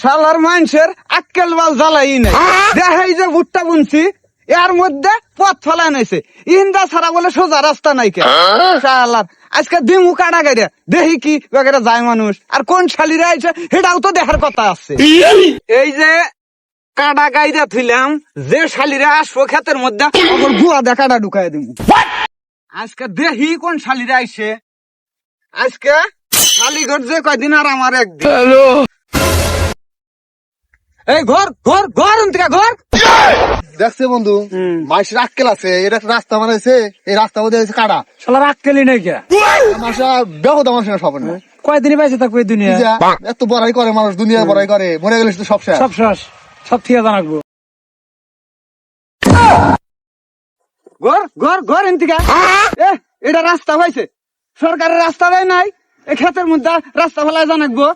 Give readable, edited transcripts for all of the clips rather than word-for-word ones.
শালার মানুষের আক্কেল বাল জ্বালাই নাই, দেখাই যে ভুট্টা বুনছি এর মধ্যে পথ ফেলায় নাইছে, ইন্দা ছাড়া বলে সোজা রাস্তা নাই কে শালার। আজকে দিমু কাটা গাড়ি দেখি কি বেগারে যায় মানুষ, আর কোন শালিরা আইছে সেটাও তো দেখার কথা আছে। এই যে কাটা গাইরা থইলাম, যে শালিরা আসবো ক্ষেতের মধ্যে ওর গুয়া দিয়ে কাটা ঢুকাই দিব। আজকে দেখি কোন শালিরা আইছে। আজকে শালিঘর যে কয়দিন আর আমার একদিন। এই ঘর ঘর ঘর অন্তিকা ঘর দেখছে বন্ধু, মানুষের আক্কেল আছে, এটা একটা রাস্তা বানাইছে, এই রাস্তা মধ্যে হয়েছে কাটা। শালার আক্কেলই নাই কে, মানুষরা বেহদ মানুষের সব না কয়দিনই পাইছে থাকবো এই দুনিয়া। এত বড়াই করে মানুষ, দুনিয়া বড়াই করে, মরে গেলে তো সব শেষ। সব শেষ, সব ঠিক জানাকবো। ঘর ঘর ঘর অন্তিকা এটা রাস্তা হয়েছে, সরকারের রাস্তা দেয় নাই, এই ক্ষেতের মধ্যে রাস্তা ফেলায় জানাকবো,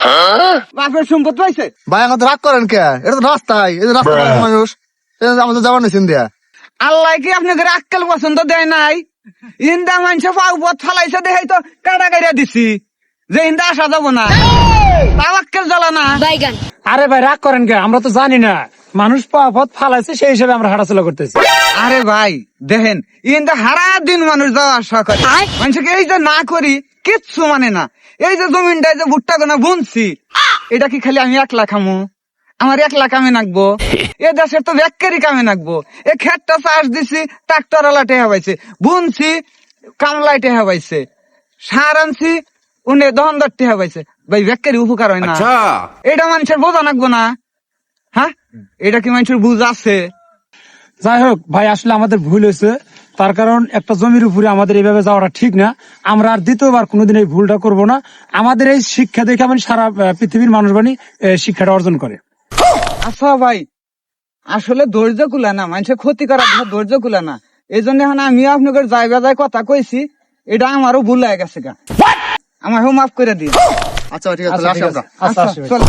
বাপের সম্পদ পাইছে। ভাই এখন তো রাগ করেন কে, এটা তো রাস্তায়, এই যে রাস্তা মানুষ আমাদের যাবার নিয়েছেন দিয়া। আল্লাহ কি আপনাদের আক্কেল পছন্দ দেয় নাই? ইন্দা মানুষে পাও পথ ফালাইছে দেখাই তো কাটা গাড়িয়া দিছি, যে ইন্দা আসা যাবো না, তাও আক্কেল জ্বালা না। আরে ভাই রাগ করেন কে, আমরা তো জানি না মানুষ পথ ফালাইছে, সেই হিসেবে আমরা হাঁটাচলা করতেছি। আরে ভাই দেখেন, ইন্দা হারা দিন মানুষ যাওয়া আসা করে, মানুষকে এই যে না করি কিচ্ছু মানে না। এই যে জমিনটায় যে ভুট্টা গোনা বুনছি, এটা কি খালি আমি একলা খামু? আমার একলা কামে নাকবো? এ দেশের তো ব্যাক্কারি কামে নাকবো। এ ক্ষেতটা চাষ দিছি, ট্রাক্টর আলা টেহা পাইছে, বুনছি কামলাই টেহা পাইছে, সার আনছি উনি দহনদার টেহা পাইছে। ভাই ব্যাক্কারি উপকার হয় না? এটা মানুষের বোঝা নাকবো না? হ্যাঁ, এটা কি মানুষের বুঝ আছে? যাই হোক ভাই, আসলে আমাদের ভুল হয়েছে, তার কারণ একটা জমির উপরে আমাদের এইভাবে যাওয়াটা ঠিক না। আমরা আর দ্বিতীয়বার কোনোদিন এই ভুলটা করব না। আমাদের এই শিক্ষা দেখে আমি সারা পৃথিবীর মানুষ বানি শিক্ষাটা অর্জন করে। আচ্ছা ভাই, আসলে ধৈর্য কুলা না, মানুষের ক্ষতি করার ধৈর্য কুলা না, এই জন্য এখন আমিও আপনাকে জায়গা যায় কথা কইছি, এটা আমারও ভুল হয়ে গেছে গা, আমাকেও মাফ করে দিন। আচ্ছা ঠিক আছে, আচ্ছা, আসি ঠিক আমরা। আছে। আচ্ছা, আসি ভাই। চল।